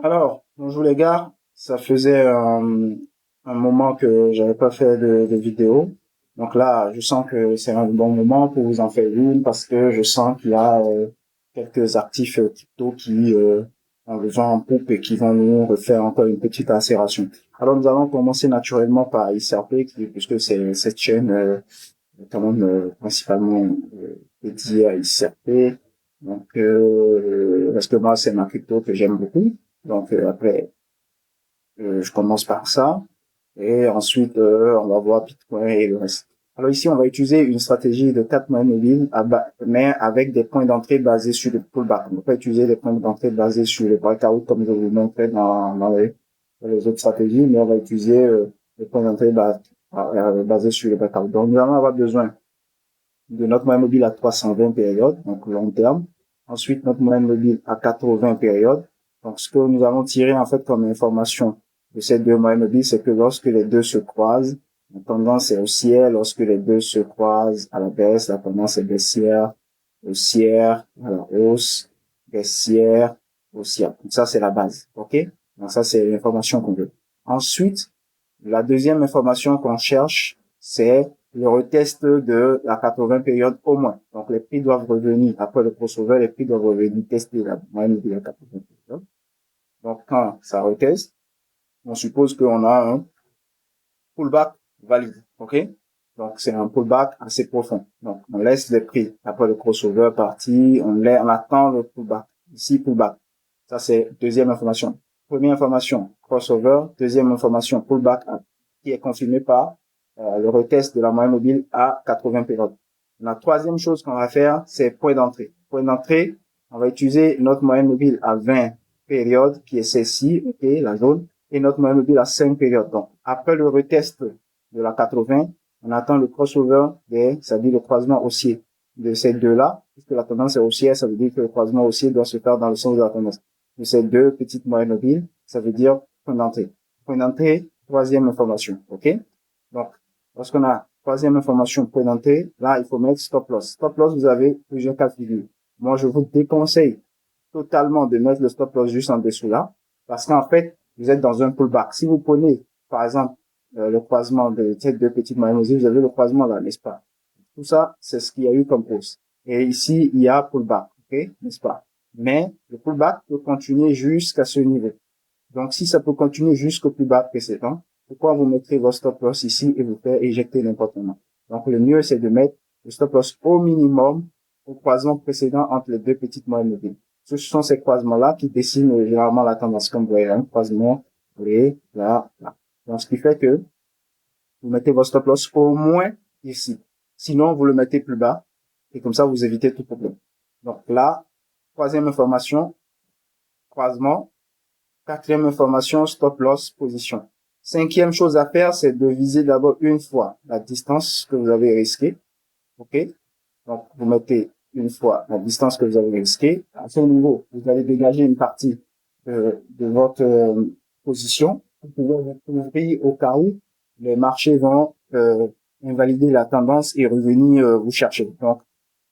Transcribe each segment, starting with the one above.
Alors, bonjour les gars, ça faisait un moment que j'avais pas fait de vidéo. Donc là, je sens que c'est un bon moment pour vous en faire une parce que je sens qu'il y a quelques actifs crypto qui ont le vent en poupe et qui vont nous refaire encore une petite accélération. Alors nous allons commencer naturellement par ICRP puisque c'est cette chaîne quand même principalement dédiée à ICRP. Donc parce que moi c'est ma crypto que j'aime beaucoup. Donc après, je commence par ça. Et ensuite, on va voir Bitcoin et le reste. Alors ici, on va utiliser une stratégie de 4 mois mobile, mais avec des points d'entrée basés sur le pullback. On va pas utiliser des points d'entrée basés sur le breakout comme je vous montrais dans les autres stratégies, mais on va utiliser des points d'entrée basés sur le breakout. Donc, nous allons avoir besoin de notre moyenne mobile à 320 périodes, donc long terme. Ensuite, notre moyenne mobile à 80 périodes. Donc, ce que nous allons tirer, en fait, comme information de ces deux moyennes mobiles, c'est que lorsque les deux se croisent, la tendance est haussière. Lorsque les deux se croisent à la baisse, la tendance est baissière, haussière, à la hausse, baissière, haussière. Donc, ça, c'est la base. OK? Donc, ça, c'est l'information qu'on veut. Ensuite, la deuxième information qu'on cherche, c'est le retest de la 80 période au moins. Donc, les prix doivent revenir, après le crossover, les prix doivent revenir tester la moyenne de la 80 période. Donc, quand ça reteste, on suppose qu'on a un pullback valide. OK? Donc, c'est un pullback assez profond. Donc, on laisse les prix après le crossover partir, on attend le pullback. Ici, pullback. Ça, c'est deuxième information. Première information, crossover. Deuxième information, pullback qui est confirmé par le retest de la moyenne mobile à 80 périodes. La troisième chose qu'on va faire, c'est point d'entrée. Point d'entrée, on va utiliser notre moyenne mobile à 20 périodes, qui est celle-ci, OK, la zone, et notre moyenne mobile à 5 périodes. Donc, après le retest de la 80, on attend le crossover c'est-à-dire le croisement haussier de ces deux-là, puisque la tendance est haussière, ça veut dire que le croisement haussier doit se faire dans le sens de la tendance. De ces deux petites moyennes mobiles, ça veut dire point d'entrée. Point d'entrée, troisième information, OK? Donc, lorsqu'on a troisième information, point d'entrée, là, il faut mettre stop loss. Stop loss, vous avez plusieurs cas de figure. Moi, je vous déconseille totalement de mettre le stop loss juste en dessous là, parce qu'en fait, vous êtes dans un pullback. Si vous prenez, par exemple, le croisement de ces deux petites moyennes mobiles, vous avez le croisement là, n'est-ce pas? Tout ça, c'est ce qu'il y a eu comme hausse. Et ici, il y a pullback, OK, n'est-ce pas? Mais le pullback peut continuer jusqu'à ce niveau. Donc, si ça peut continuer jusqu'au plus bas précédent, pourquoi vous mettrez votre stop loss ici et vous faire éjecter n'importe comment? Donc, le mieux, c'est de mettre le stop loss au minimum au croisement précédent entre les deux petites moyennes mobiles. Ce sont ces croisements-là qui dessinent généralement la tendance. Comme vous voyez, un croisement, et là, là. Donc, ce qui fait que vous mettez votre stop loss au moins ici. Sinon, vous le mettez plus bas et comme ça, vous évitez tout problème. Donc là, troisième information, croisement. Quatrième information, stop loss, position. Cinquième chose à faire, c'est de viser d'abord une fois la distance que vous avez risquée. OK? Donc, vous mettez une fois la distance que vous avez risquée. À ce niveau, vous allez dégager une partie de votre position. Vous pouvez vous couvrir au cas où les marchés vont invalider la tendance et revenir vous chercher. Donc,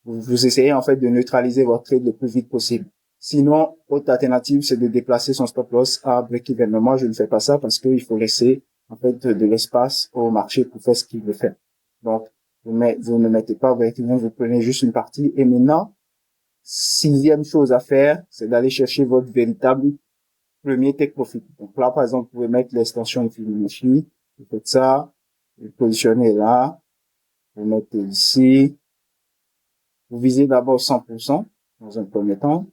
vous essayez en fait de neutraliser votre trade le plus vite possible. Sinon, autre alternative, c'est de déplacer son stop loss à break-even. Mais moi, je ne fais pas ça parce qu'il faut laisser en fait de l'espace au marché pour faire ce qu'il veut faire. Donc, vous ne mettez pas break-even, vous prenez juste une partie. Et maintenant, sixième chose à faire, c'est d'aller chercher votre véritable premier take profit. Donc là, par exemple, vous pouvez mettre l'extension de Fibonacci. Vous faites ça, vous positionnez là, vous mettez ici, vous visez d'abord 100% dans un premier temps.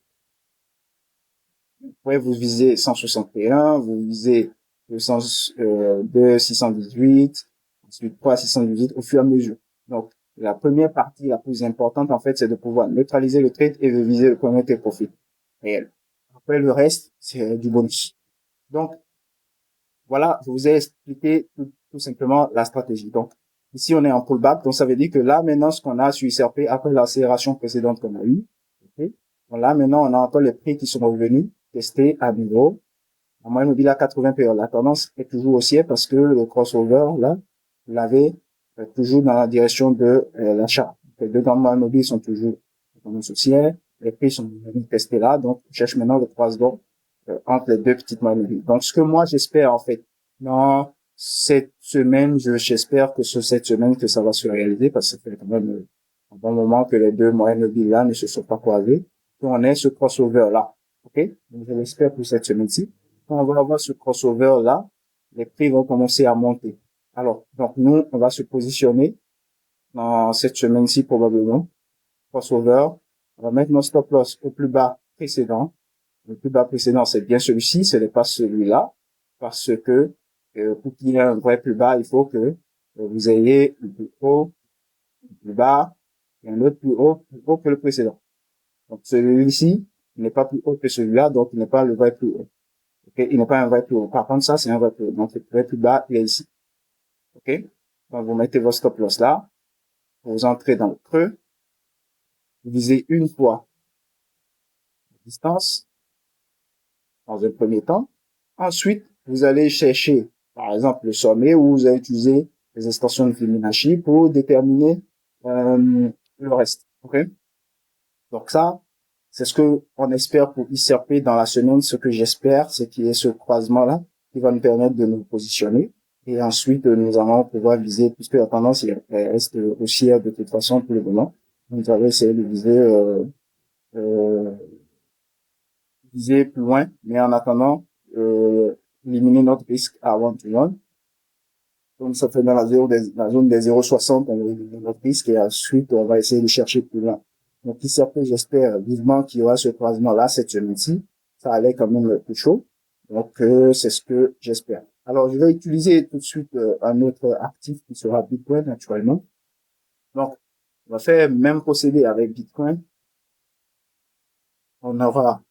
Après, vous visez 161, vous visez 2, 618, ensuite 3, 618 au fur et à mesure. Donc, la première partie la plus importante, en fait, c'est de pouvoir neutraliser le trade et de viser le premier take profit réel. Après, le reste, c'est du bonus. Donc, voilà, je vous ai expliqué tout simplement la stratégie. Donc, ici, on est en pullback. Donc, ça veut dire que là, maintenant, ce qu'on a sur ICRP, après l'accélération précédente qu'on a eue, okay, donc là, maintenant, on a encore les prix qui sont revenus, testés à nouveau. La moyenne mobile à 80 périodes. La tendance est toujours haussière parce que le crossover, là, vous l'avez toujours dans la direction de l'achat. Les deux grandes moyennes mobiles sont toujours en tendance haussière. Les prix sont venus tester là. Donc, on cherche maintenant le croisement entre les deux petites moyennes. Donc, ce que moi, j'espère, en fait, dans cette semaine, j'espère que sur cette semaine, que ça va se réaliser parce que ça fait quand même un bon moment que les deux moyennes mobiles là ne se sont pas croisées. On ait ce crossover là. OK? Donc, je l'espère pour cette semaine-ci. Quand on va avoir ce crossover là, les prix vont commencer à monter. Alors, donc, nous, on va se positionner dans cette semaine-ci probablement. Crossover. On va mettre nos stop loss au plus bas précédent. Le plus bas précédent, c'est bien celui-ci, ce n'est pas celui-là, parce que pour qu'il y ait un vrai plus bas, il faut que vous ayez le plus haut, le plus bas, et un autre plus haut que le précédent. Donc celui-ci n'est pas plus haut que celui-là, donc il n'est pas le vrai plus haut. Okay? Il n'est pas un vrai plus haut. Par contre, ça, c'est un vrai plus haut. Donc le vrai plus bas, il est ici. OK? Donc vous mettez votre stop loss là, vous entrez dans le creux, vous visez une fois la distance, dans un premier temps. Ensuite, vous allez chercher, par exemple, le sommet où vous allez utiliser les extensions de Fibonacci pour déterminer le reste. Ok? Donc ça, c'est ce que on espère pour ICRP dans la semaine. Ce que j'espère, c'est qu'il y ait ce croisement-là qui va nous permettre de nous positionner. Et ensuite, nous allons pouvoir viser, puisque la tendance elle reste haussière de toute façon pour le moment. Nous allons essayer de euh, viser plus loin, mais en attendant, éliminer notre risque à one-to-one. Donc, ça fait dans la zone des 0,60, on va éliminer notre risque et ensuite, on va essayer de chercher plus loin. Donc, ici, après, j'espère vivement qu'il y aura ce croisement-là cette semaine-ci. Ça allait quand même plus chaud. Donc, c'est ce que j'espère. Alors, je vais utiliser tout de suite un autre actif qui sera Bitcoin, naturellement. Donc, on va faire le même procédé avec Bitcoin. On aura,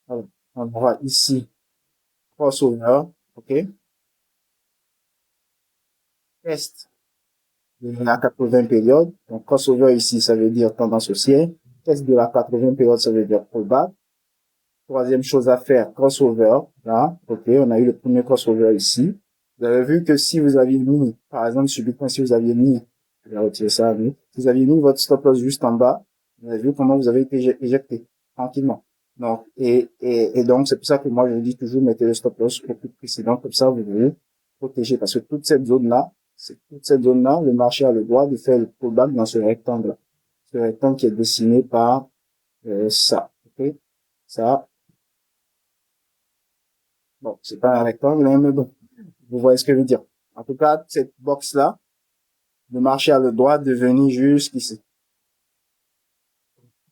on aura ici crossover, OK? Test de la 80 périodes. Donc, crossover ici, ça veut dire tendance haussière. Test de la 80 périodes, ça veut dire pullback. Troisième chose à faire, crossover. Là, OK, on a eu le premier crossover ici. Vous avez vu que si vous aviez mis, par exemple, sur Bitcoin, si vous aviez mis, je vais retirer ça, mais si vous aviez mis votre stop loss juste en bas, vous avez vu comment vous avez été éjecté, tranquillement. Donc, et donc, c'est pour ça que moi, je dis toujours, mettez le stop loss au plus précédent, comme ça, vous vous protégez. Parce que toute cette zone-là, le marché a le droit de faire le pullback dans ce rectangle-là. Ce rectangle qui est dessiné par, ça. OK? Ça, bon, c'est pas un rectangle, hein, mais bon, vous voyez ce que je veux dire. En tout cas, cette box-là, le marché a le droit de venir jusqu'ici.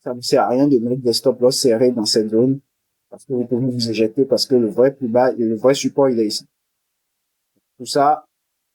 Ça ne sert à rien de mettre des stop loss serrés dans cette zone, parce que vous pouvez vous éjecter, parce que le vrai plus bas, le vrai support, il est ici. Tout ça,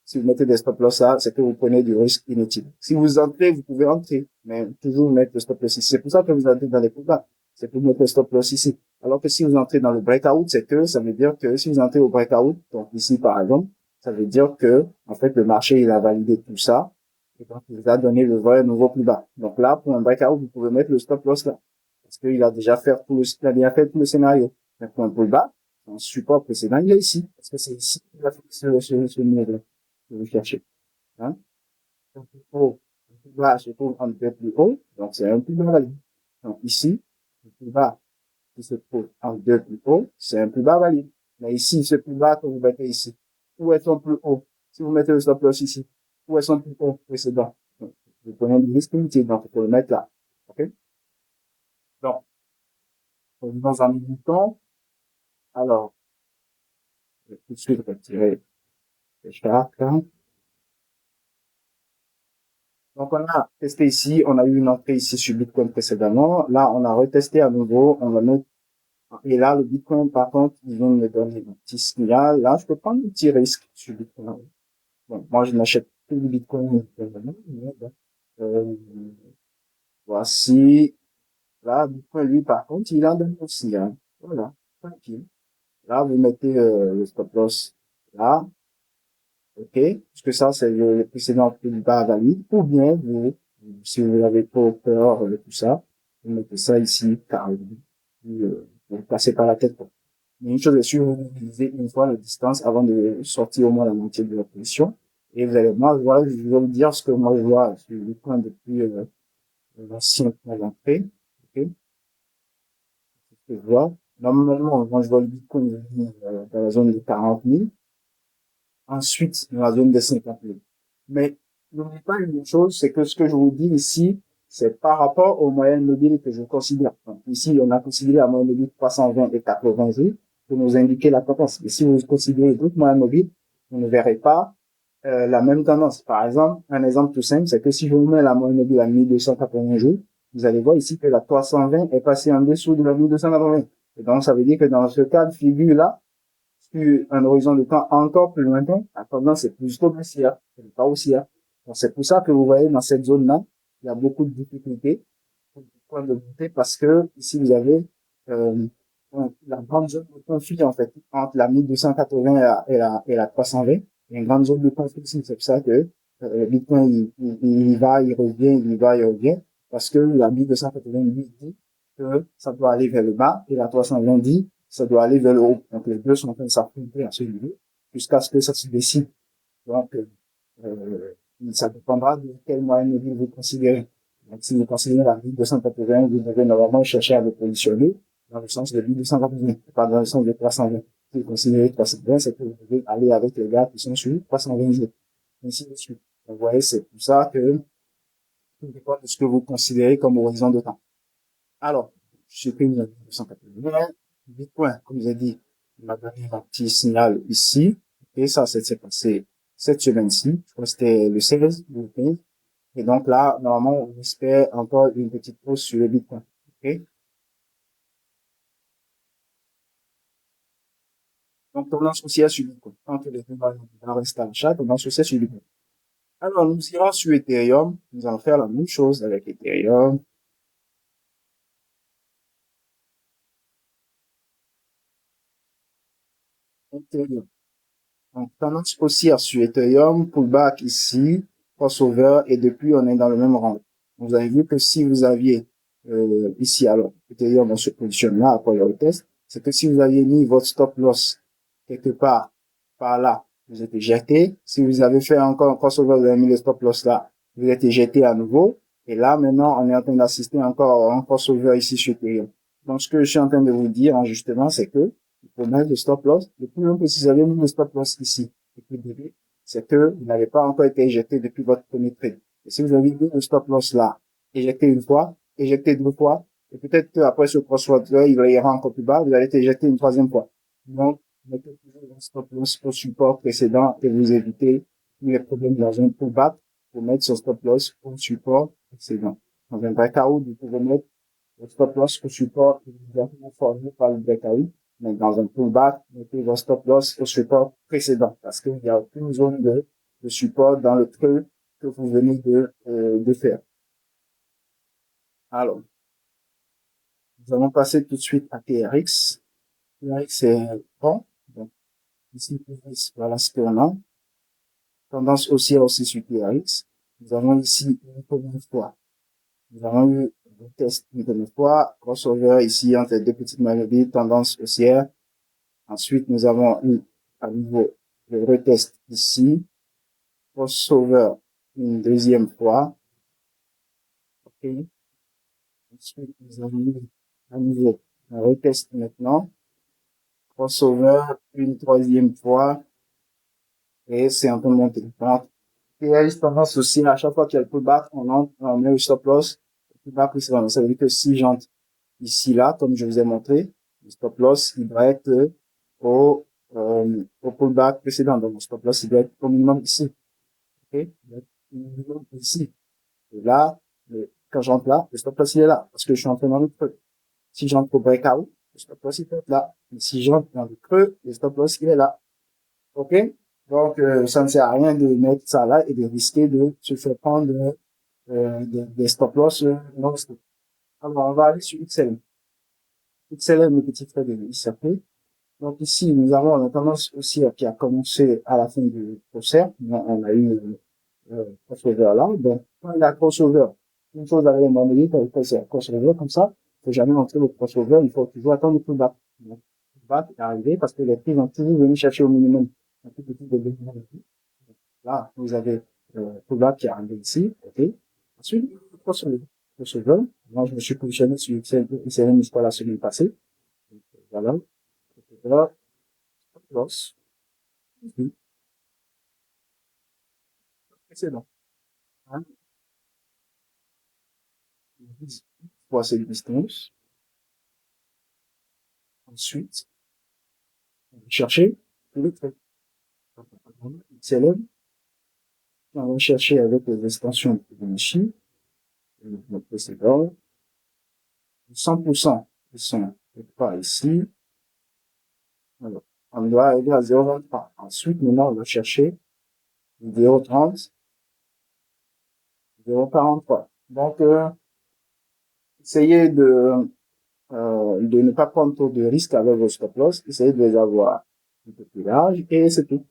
si vous mettez des stop loss là, c'est que vous prenez du risque inutile. Si vous entrez, vous pouvez entrer, mais toujours mettre le stop loss ici. C'est pour ça que vous entrez dans les pullbacks. C'est pour mettre le stop loss ici. Alors que si vous entrez dans le breakout, c'est que ça veut dire que si vous entrez au breakout, donc ici par exemple, ça veut dire que en fait le marché il a validé tout ça et donc il vous a donné le vrai nouveau plus bas. Donc là pour un breakout, vous pouvez mettre le stop loss là parce qu'il a déjà fait il a déjà fait tout le scénario. Mais pour un pullback, son support précédent il est ici parce que c'est ici qu'il a fait ce niveau que vous cherchez. Hein? Donc, le plus bas se trouve un peu plus haut, donc c'est un plus bas valide. Donc ici, le plus bas qui se trouve en deux plus haut, c'est un plus bas valide. Mais ici, ce plus bas que vous mettez ici, où est son plus haut? Si vous mettez le stop loss ici, où est son plus haut précédent? Donc, vous prenez du risque inutile, donc il faut le mettre là. OK? Donc, dans un militant, alors, je vais tout de suite retirer les chartes, hein. Donc, on a testé ici, on a eu une entrée ici sur Bitcoin précédemment. Là, on a retesté à nouveau, on va mettre, et là, le Bitcoin, par contre, ils vont me donner un petit signal. Là, je peux prendre un petit risque sur Bitcoin. Bon, moi, je n'achète plus du Bitcoin. Euh, voici, là, Bitcoin, lui, par contre, il a donné un signal. Voilà, tranquille. Là, vous mettez le stop loss là, ok, parce que ça, c'est le précédent plus bas valide, ou bien si vous avez pas peur de tout ça, vous mettez ça ici, carrément, puis, vous ne passez pas la tête, quoi. Mais une chose est sûre, vous utilisez une fois la distance avant de sortir au moins la moitié de la position, et vous allez, moi, voilà, je vais vous dire ce que moi je vois sur le point depuis, l'ancien point d'entrée, ok. je vois. Normalement, moi, je vois le Bitcoin dans la zone de 40 000. Ensuite, dans la zone des 50 000. Mais n'oubliez pas une chose, c'est que ce que je vous dis ici, c'est par rapport aux moyennes mobiles que je considère. Donc, ici, on a considéré la moyenne mobile 320 et 80 jours pour nous indiquer la tendance. Mais si vous considérez d'autres moyennes mobiles, vous ne verrez pas la même tendance. Par exemple, un exemple tout simple, c'est que si je vous mets la moyenne mobile à 1280 jours, vous allez voir ici que la 320 est passée en dessous de la 1280. Et donc, ça veut dire que dans ce cas de figure-là, sur un horizon de temps encore plus lointain, la tendance est plutôt baissière, elle n'est pas haussière. Donc, c'est pour ça que vous voyez dans cette zone-là, il y a beaucoup de difficultés pour le point de monter parce que ici, vous avez euh, la grande zone de conflit, en fait, entre la 1280 et la 320. Il y a une grande zone de conflit ici. C'est pour ça que Bitcoin, il va, il revient, il va, il revient. Parce que la 1280 dit que ça doit aller vers le bas et la 320 dit ça doit aller vers le haut. Donc les deux sont en train de s'affronter à ce niveau jusqu'à ce que ça se décide. Donc euh, ça dépendra de quel moyen de vie vous considérez. Donc si vous considérez la 1280, vous devez normalement chercher à le positionner dans le sens de 1280, pas dans le sens de 320. Si vous considérez 320, c'est que vous devez aller avec les gars qui sont sur 320 jours. Ainsi de suite. Donc, vous voyez, c'est pour ça que tout dépend de ce que vous considérez comme horizon de temps. Alors, je supprime le 280. Bitcoin, comme j'ai dit, il m'a donné un petit signal ici. Et ça, c'est passé cette semaine-ci. Je crois que c'était le 16 ou le 15. Et donc là, normalement, on espère encore une petite pause sur le Bitcoin. OK? Donc, tendance haussière sur Bitcoin. Tant que les deux restent à l'achat, tendance haussière sur Bitcoin. Alors, nous irons sur Ethereum. Nous allons faire la même chose avec Ethereum. Ethereum. Donc, tendance haussière sur Ethereum, pullback ici, crossover, et depuis, on est dans le même rang. Vous avez vu que si vous aviez, ici, alors, Ethereum, on se positionne là, après le test, c'est que si vous aviez mis votre stop loss quelque part, par là, vous êtes éjecté. Si vous avez fait encore un crossover, vous avez mis le stop loss là, vous êtes éjecté à nouveau. Et là, maintenant, on est en train d'assister encore à un crossover ici sur Ethereum. Donc, ce que je suis en train de vous dire, hein, justement, c'est que, pour mettre le stop loss, le plus même que si vous avez mis le stop loss ici, depuis le début, c'est que vous n'avez pas encore été éjecté depuis votre premier trade. Et si vous avez mis le stop loss là, éjecté une fois, éjecté deux fois, et peut-être qu'après ce crossover, il va y avoir encore plus bas, vous allez être éjecté une troisième fois. Donc, mettez toujours un stop loss au support précédent et vous évitez tous les problèmes dans un pullback pour mettre son stop loss au support précédent. Dans un breakout, vous pouvez mettre le stop loss au support immédiatement formé par le breakout. Mais dans un pullback, mettez votre stop loss au support précédent parce qu'il n'y a aucune zone de support dans le creux que vous venez de faire. Alors, nous allons passer tout de suite à TRX. TRX, c'est bon. Donc, ici, voilà ce qu'on a. Tendance haussière aussi sur TRX. Nous avons ici une première fois. Nous avons eu le test une première fois. Crossover ici entre les deux petites maladies, tendance haussière. Ensuite, nous avons eu à nouveau le retest ici. Crossover une deuxième fois. OK. Ensuite, nous avons eu à nouveau un retest maintenant. Crossover une troisième fois. Et c'est un peu monté. Donc, il y a une tendance aussi, à chaque fois qu'il y a le pullback, on met le stop loss. Le pullback, ça veut dire que si j'entre ici, là, comme je vous ai montré, le stop loss, il doit être au pullback précédent. Donc, le stop loss, il doit être au minimum ici. OK? Il doit être au minimum ici. Et là, quand j'entre là, le stop loss, il est là. Parce que je suis entré dans le creux. Si j'entre au breakout, le stop loss, il peut être là. Et si j'entre dans le creux, le stop loss, il est là. OK? Donc, ça ne sert à rien de mettre ça là et de risquer de se faire prendre des stop loss non stop. Alors, on va aller sur XLM. XLM, le petit frère de ICP. Donc ici, nous avons la tendance haussière qui a commencé à la fin du concert. On a eu crossover là. Donc, quand il y a crossover, une chose avec les monétaires, quand il y a crossover comme ça, il faut jamais entrer le crossover, il faut toujours attendre le pullback. Donc, le pullback est arrivé parce que les prix vont toujours venir chercher au minimum un tout petit de minimum. Là, vous avez pullback qui est arrivé ici, ok. Ensuite, crossover. Crossover. Moi, je me suis positionné sur XLM jusqu'à la semaine passée. Voilà. Là, loss. Oui. Excellent. Hein? Fois cette distance. Ensuite, on va chercher le trait. XLM. On va chercher avec les extensions de Fibonacci. Le précédent. 100%. Ils sont pas ici. Alors, on doit arriver à 0,23. Ensuite, maintenant, on va chercher 0,30, 0,43. Donc, essayez de ne pas prendre trop de risques avec vos stop loss. Essayez de les avoir un peu plus larges et c'est tout.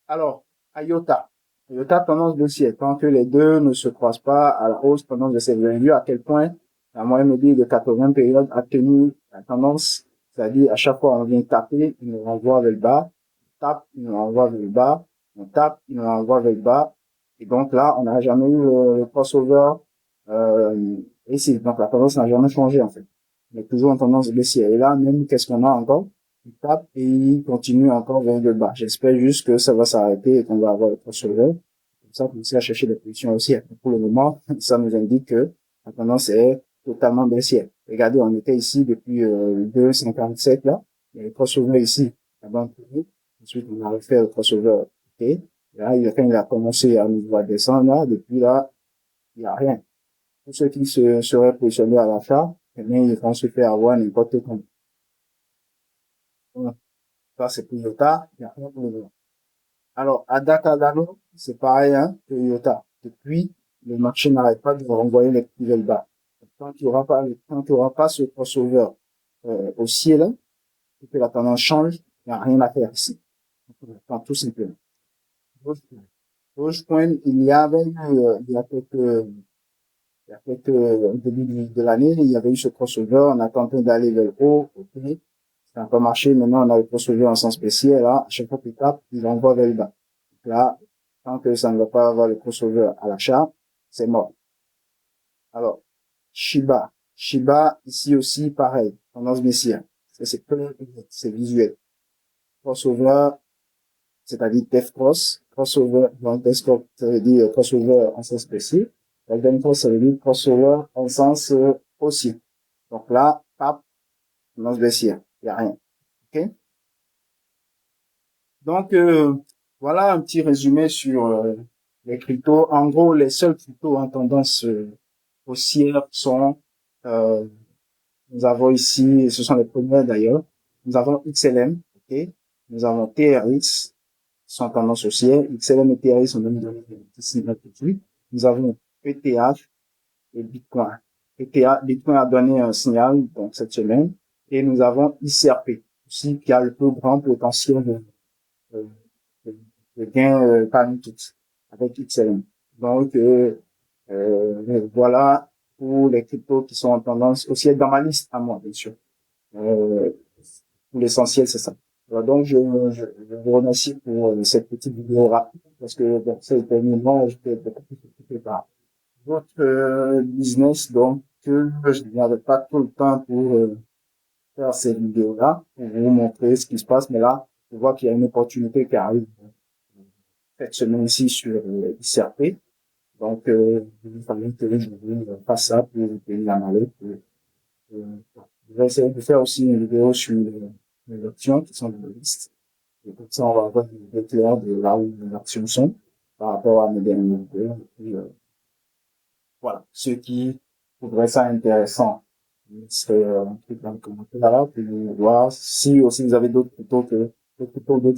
Alors, IOTA. IOTA, tendance baissière. Tant que les deux ne se croisent pas à la hausse, tendance baissière. Vous avez vu à quel point la moyenne mobile de 80 périodes a tenu la tendance. C'est-à-dire, à chaque fois, on vient taper, il nous renvoie vers le bas. On tape, il nous renvoie vers le bas. On tape, il nous renvoie vers le bas. Et donc là, on n'a jamais eu le crossover, ici. Donc la tendance n'a jamais changé, en fait. On est toujours en tendance baissière. Et là, même, qu'est-ce qu'on a encore? Il tape et il continue encore vers le bas. J'espère juste que ça va s'arrêter et qu'on va avoir le crossover. Comme ça, on commencer à chercher des positions aussi. Pour le moment, ça nous indique que la tendance est totalement baissière. Regardez, on était ici depuis 2,57 là. Il y a le crossover ici, la banque publique. Ensuite, on a refait le crossover. OK. Là, quand il a commencé à nous voir descendre là, depuis là, il n'y a rien. Tous ceux qui seraient positionnés à l'achat, eh bien, ils vont se faire avoir n'importe comment. Voilà. Ça, c'est pour Toyota. Il n'y a rien pour le moment. Alors, à Dakar, c'est pareil, hein, Toyota. Depuis, le marché n'arrête pas de renvoyer les plus bas. Tant qu'il y aura pas ce crossover, haussier là, et que la tendance change, il n'y a rien à faire ici. Enfin, tout simplement. Dogecoin, il y avait eu, il y a quelques, au début de l'année, il y avait eu ce crossover, on est en train d'aller vers le haut, ok. Ça n'a pas marché, maintenant on a le crossover en sens baissier, là, à chaque fois qu'il tape, il envoie vers le bas. Donc là, tant que ça ne va pas avoir le crossover à l'achat, c'est mort. Alors, Shiba. Shiba, ici aussi, pareil, tendance baissière. Ça, c'est visuel. Crossover, c'est-à-dire Death Cross. Crossover, donc Death Cross, ça veut dire crossover en sens baissier. Golden Cross, ça veut dire crossover en sens haussier. Donc là, pape, tendance baissière. Il n'y a rien. OK? Donc, voilà un petit résumé sur les cryptos. En gros, les seuls cryptos en tendance haussière sont, euh, nous avons ici, et ce sont les premiers d'ailleurs, nous avons XLM, ok, nous avons TRX, qui sont en tendance haussière, XLM et TRX sont même donné des petits signaux tout de suite. Nous avons ETH et Bitcoin. Bitcoin a donné un signal donc cette semaine, et nous avons ICRP aussi qui a le plus grand potentiel de, de gain parmi toutes avec XLM. Donc voilà pour les cryptos qui sont en tendance aussi dans ma liste à moi bien sûr. Euh, pour l'essentiel c'est ça. Alors, donc je vous remercie pour cette petite vidéo rapide parce que bon, ça était moment j'étais beaucoup plus occupé par votre business donc je n'avais pas tout le temps pour faire ces vidéos-là pour vous montrer ce qui se passe mais là je vois qu'il y a une opportunité qui arrive cette semaine-ci sur ICRP. Donc, il fallait que je vous fasse ça pour vous payer la mallette. Je vais essayer de faire aussi une vidéo sur les options qui sont dans la liste. Et comme ça, on va avoir une idée claire de là où les actions sont par rapport à mes dernières vidéos. Et puis, voilà. Ceux qui trouveraient ça intéressant, c'est un truc dans le commentaire là pour voir si aussi vous avez d'autres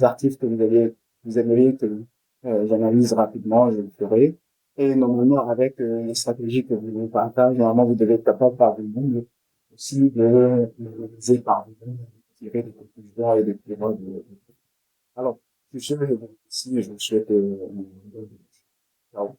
articles que vous aimeriez que j'analyse rapidement, je le ferai. Et normalement, avec les stratégies que vous partagez, normalement, vous devez être capable par vous-même aussi de réaliser par vous-même, de tirer des conclusions et des témoins alors, sur ce, je vous remercie et je vous souhaite une bonne journée. Ciao.